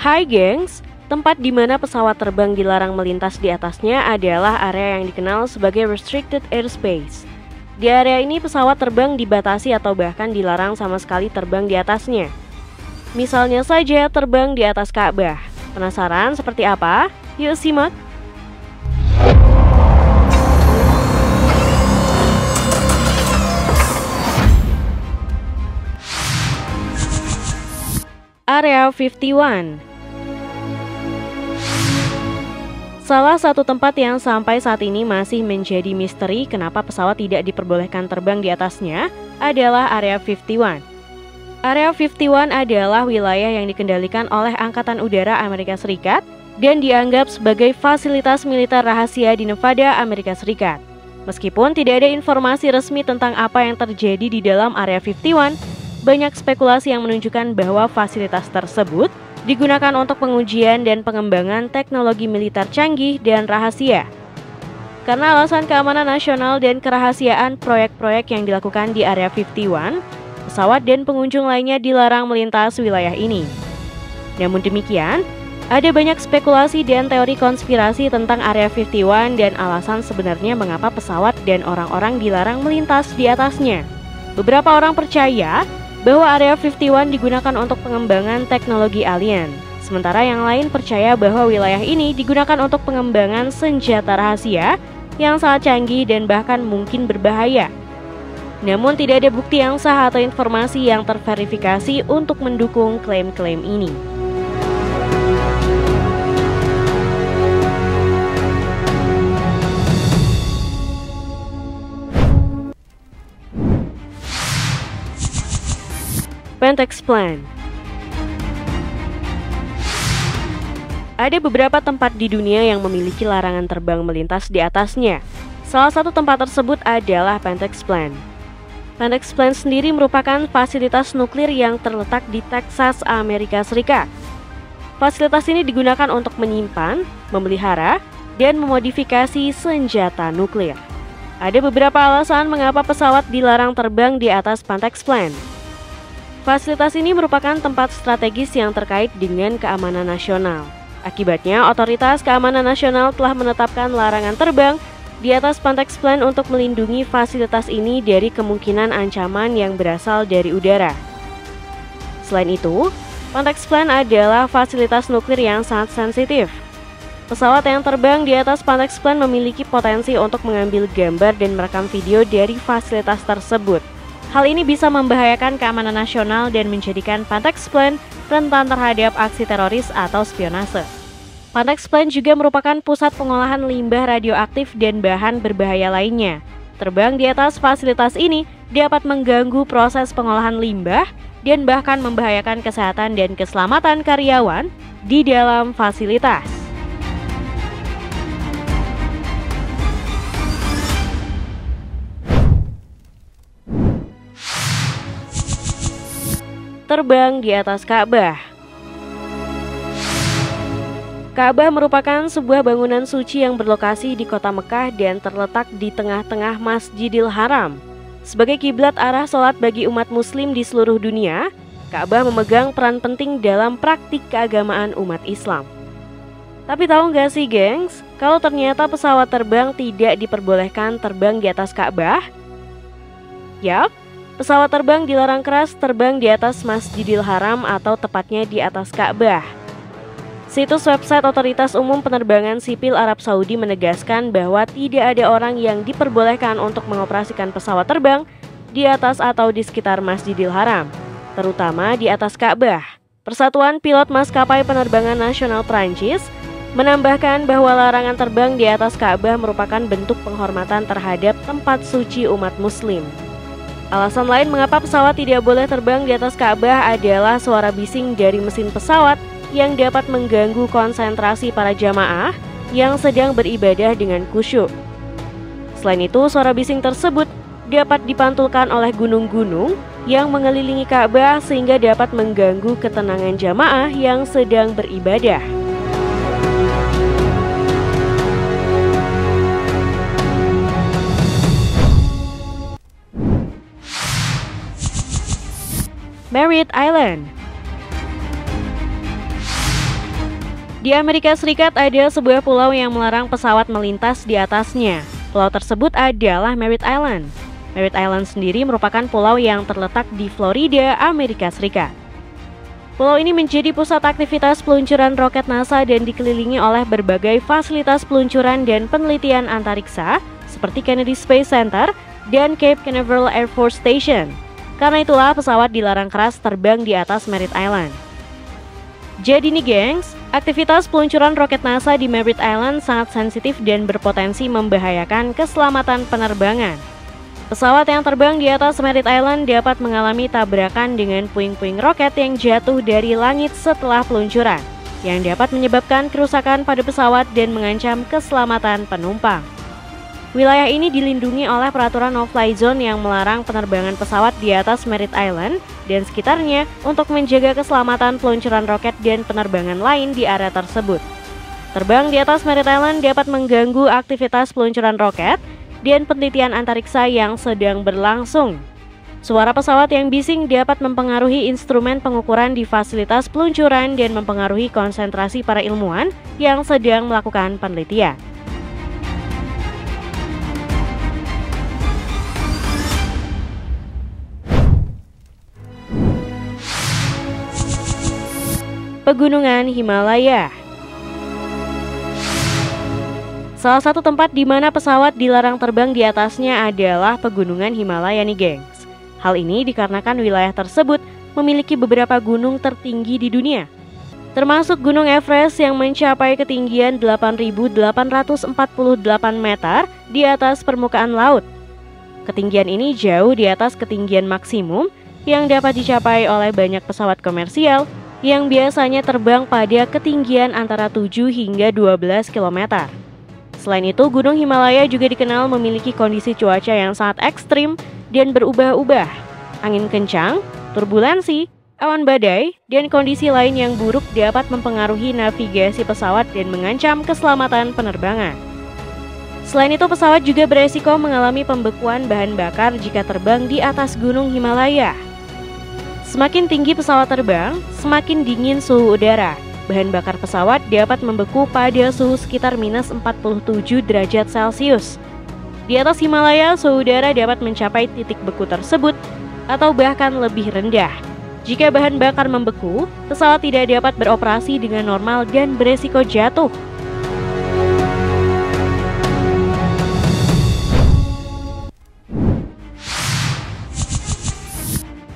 Hai gengs, tempat di mana pesawat terbang dilarang melintas di atasnya adalah area yang dikenal sebagai Restricted Airspace. Di area ini pesawat terbang dibatasi atau bahkan dilarang sama sekali terbang di atasnya. Misalnya saja terbang di atas Ka'bah. Penasaran seperti apa? Yuk simak! Area 51. Salah satu tempat yang sampai saat ini masih menjadi misteri kenapa pesawat tidak diperbolehkan terbang di atasnya adalah Area 51. Area 51 adalah wilayah yang dikendalikan oleh Angkatan Udara Amerika Serikat dan dianggap sebagai fasilitas militer rahasia di Nevada, Amerika Serikat. Meskipun tidak ada informasi resmi tentang apa yang terjadi di dalam Area 51, banyak spekulasi yang menunjukkan bahwa fasilitas tersebut digunakan untuk pengujian dan pengembangan teknologi militer canggih dan rahasia. Karena alasan keamanan nasional dan kerahasiaan proyek-proyek yang dilakukan di Area 51, pesawat dan pengunjung lainnya dilarang melintas wilayah ini. Namun demikian, ada banyak spekulasi dan teori konspirasi tentang Area 51 dan alasan sebenarnya mengapa pesawat dan orang-orang dilarang melintas di atasnya. Beberapa orang percaya bahwa Area 51 digunakan untuk pengembangan teknologi alien. Sementara yang lain percaya bahwa wilayah ini digunakan untuk pengembangan senjata rahasia yang sangat canggih dan bahkan mungkin berbahaya. Namun tidak ada bukti yang sah atau informasi yang terverifikasi untuk mendukung klaim-klaim ini. Pentax Plan. Ada beberapa tempat di dunia yang memiliki larangan terbang melintas di atasnya. Salah satu tempat tersebut adalah Pentax Plan. Pentax Plan sendiri merupakan fasilitas nuklir yang terletak di Texas, Amerika Serikat. Fasilitas ini digunakan untuk menyimpan, memelihara, dan memodifikasi senjata nuklir. Ada beberapa alasan mengapa pesawat dilarang terbang di atas Pentax Plan. Fasilitas ini merupakan tempat strategis yang terkait dengan keamanan nasional. Akibatnya, otoritas keamanan nasional telah menetapkan larangan terbang di atas Pentax Plan untuk melindungi fasilitas ini dari kemungkinan ancaman yang berasal dari udara. Selain itu, Pentax Plan adalah fasilitas nuklir yang sangat sensitif. Pesawat yang terbang di atas Pentax Plan memiliki potensi untuk mengambil gambar dan merekam video dari fasilitas tersebut. Hal ini bisa membahayakan keamanan nasional dan menjadikan Pentax Plan rentan terhadap aksi teroris atau spionase. Pentax Plan juga merupakan pusat pengolahan limbah radioaktif dan bahan berbahaya lainnya. Terbang di atas fasilitas ini dapat mengganggu proses pengolahan limbah dan bahkan membahayakan kesehatan dan keselamatan karyawan di dalam fasilitas. Terbang di atas Ka'bah. Ka'bah merupakan sebuah bangunan suci yang berlokasi di kota Mekah dan terletak di tengah-tengah Masjidil Haram. Sebagai kiblat arah sholat bagi umat muslim di seluruh dunia, Ka'bah memegang peran penting dalam praktik keagamaan umat Islam. Tapi tahu nggak sih gengs, kalau ternyata pesawat terbang tidak diperbolehkan terbang di atas Ka'bah? Yap, pesawat terbang dilarang keras terbang di atas Masjidil Haram atau tepatnya di atas Ka'bah. Situs website Otoritas Umum Penerbangan Sipil Arab Saudi menegaskan bahwa tidak ada orang yang diperbolehkan untuk mengoperasikan pesawat terbang di atas atau di sekitar Masjidil Haram, terutama di atas Ka'bah. Persatuan Pilot Maskapai Penerbangan Nasional Prancis menambahkan bahwa larangan terbang di atas Ka'bah merupakan bentuk penghormatan terhadap tempat suci umat muslim. Alasan lain mengapa pesawat tidak boleh terbang di atas Ka'bah adalah suara bising dari mesin pesawat yang dapat mengganggu konsentrasi para jamaah yang sedang beribadah dengan khusyuk. Selain itu, suara bising tersebut dapat dipantulkan oleh gunung-gunung yang mengelilingi Ka'bah sehingga dapat mengganggu ketenangan jamaah yang sedang beribadah. Merritt Island. Di Amerika Serikat ada sebuah pulau yang melarang pesawat melintas di atasnya. Pulau tersebut adalah Merritt Island. Merritt Island sendiri merupakan pulau yang terletak di Florida, Amerika Serikat. Pulau ini menjadi pusat aktivitas peluncuran roket NASA dan dikelilingi oleh berbagai fasilitas peluncuran dan penelitian antariksa seperti Kennedy Space Center dan Cape Canaveral Air Force Station. Karena itulah pesawat dilarang keras terbang di atas Merritt Island. Jadi nih gengs, aktivitas peluncuran roket NASA di Merritt Island sangat sensitif dan berpotensi membahayakan keselamatan penerbangan. Pesawat yang terbang di atas Merritt Island dapat mengalami tabrakan dengan puing-puing roket yang jatuh dari langit setelah peluncuran, yang dapat menyebabkan kerusakan pada pesawat dan mengancam keselamatan penumpang. Wilayah ini dilindungi oleh peraturan no-fly zone yang melarang penerbangan pesawat di atas Merritt Island dan sekitarnya untuk menjaga keselamatan peluncuran roket dan penerbangan lain di area tersebut. Terbang di atas Merritt Island dapat mengganggu aktivitas peluncuran roket dan penelitian antariksa yang sedang berlangsung. Suara pesawat yang bising dapat mempengaruhi instrumen pengukuran di fasilitas peluncuran dan mempengaruhi konsentrasi para ilmuwan yang sedang melakukan penelitian. Pegunungan Himalaya. Salah satu tempat di mana pesawat dilarang terbang di atasnya adalah Pegunungan Himalaya nih gengs. Hal ini dikarenakan wilayah tersebut memiliki beberapa gunung tertinggi di dunia, termasuk Gunung Everest yang mencapai ketinggian 8.848 meter di atas permukaan laut. Ketinggian ini jauh di atas ketinggian maksimum yang dapat dicapai oleh banyak pesawat komersial yang biasanya terbang pada ketinggian antara 7 hingga 12 km. Selain itu, Gunung Himalaya juga dikenal memiliki kondisi cuaca yang sangat ekstrim dan berubah-ubah. Angin kencang, turbulensi, awan badai, dan kondisi lain yang buruk dapat mempengaruhi navigasi pesawat dan mengancam keselamatan penerbangan. Selain itu, pesawat juga beresiko mengalami pembekuan bahan bakar jika terbang di atas Gunung Himalaya. Semakin tinggi pesawat terbang, semakin dingin suhu udara. Bahan bakar pesawat dapat membeku pada suhu sekitar minus 47 derajat Celcius. Di atas Himalaya, suhu udara dapat mencapai titik beku tersebut atau bahkan lebih rendah. Jika bahan bakar membeku, pesawat tidak dapat beroperasi dengan normal dan beresiko jatuh.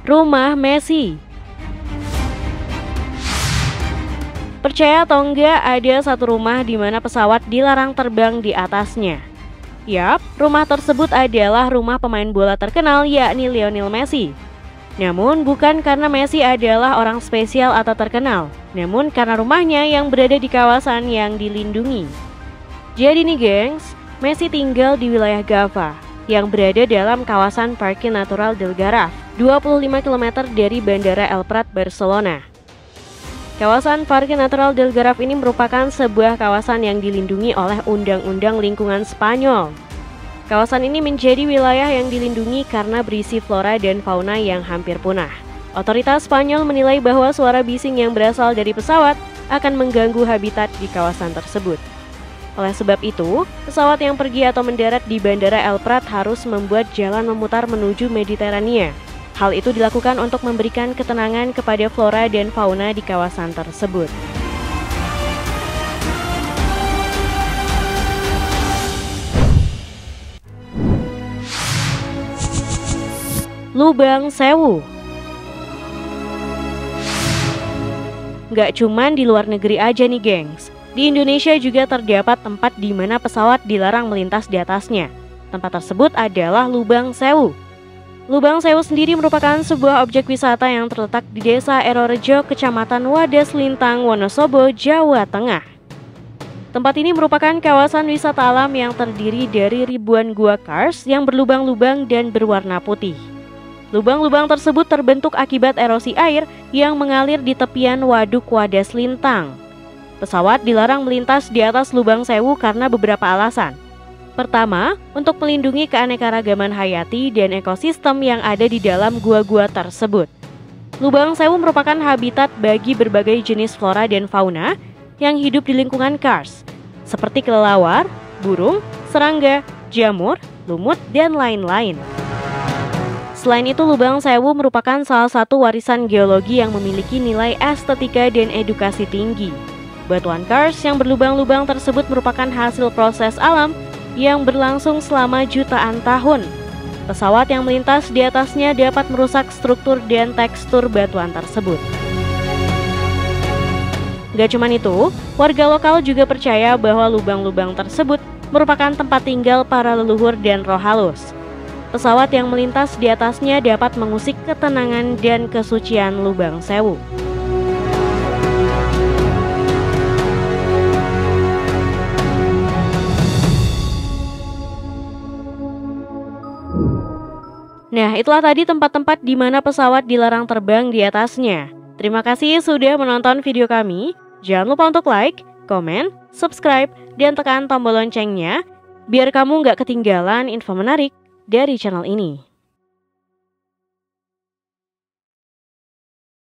Rumah Messi. Percaya atau enggak, ada satu rumah di mana pesawat dilarang terbang di atasnya. Yap, rumah tersebut adalah rumah pemain bola terkenal yakni Lionel Messi. Namun bukan karena Messi adalah orang spesial atau terkenal, namun karena rumahnya yang berada di kawasan yang dilindungi. Jadi nih gengs, Messi tinggal di wilayah Gava yang berada dalam kawasan Parque Natural del Garraf, 25 km dari Bandara El Prat, Barcelona. Kawasan Parque Natural del Garraf ini merupakan sebuah kawasan yang dilindungi oleh Undang-Undang Lingkungan Spanyol. Kawasan ini menjadi wilayah yang dilindungi karena berisi flora dan fauna yang hampir punah. Otoritas Spanyol menilai bahwa suara bising yang berasal dari pesawat akan mengganggu habitat di kawasan tersebut. Oleh sebab itu, pesawat yang pergi atau mendarat di Bandara El Prat harus membuat jalan memutar menuju Mediterania. Hal itu dilakukan untuk memberikan ketenangan kepada flora dan fauna di kawasan tersebut. Lubang Sewu. Nggak cuman di luar negeri aja nih gengs, di Indonesia juga terdapat tempat di mana pesawat dilarang melintas di atasnya. Tempat tersebut adalah Lubang Sewu. Lubang Sewu sendiri merupakan sebuah objek wisata yang terletak di Desa Erorejo, Kecamatan Wadas Lintang, Wonosobo, Jawa Tengah. Tempat ini merupakan kawasan wisata alam yang terdiri dari ribuan gua kars yang berlubang-lubang dan berwarna putih. Lubang-lubang tersebut terbentuk akibat erosi air yang mengalir di tepian Waduk Wadas Lintang. Pesawat dilarang melintas di atas Lubang Sewu karena beberapa alasan. Pertama, untuk melindungi keanekaragaman hayati dan ekosistem yang ada di dalam gua-gua tersebut. Lubang Sewu merupakan habitat bagi berbagai jenis flora dan fauna yang hidup di lingkungan kars, seperti kelelawar, burung, serangga, jamur, lumut, dan lain-lain. Selain itu, Lubang Sewu merupakan salah satu warisan geologi yang memiliki nilai estetika dan edukasi tinggi. Batuan kars yang berlubang-lubang tersebut merupakan hasil proses alam yang berlangsung selama jutaan tahun. Pesawat yang melintas di atasnya dapat merusak struktur dan tekstur batuan tersebut. Gak cuma itu, warga lokal juga percaya bahwa lubang-lubang tersebut merupakan tempat tinggal para leluhur dan roh halus. Pesawat yang melintas di atasnya dapat mengusik ketenangan dan kesucian Lubang Sewu. Nah, itulah tadi tempat-tempat di mana pesawat dilarang terbang di atasnya. Terima kasih sudah menonton video kami. Jangan lupa untuk like, komen, subscribe, dan tekan tombol loncengnya biar kamu nggak ketinggalan info menarik dari channel ini.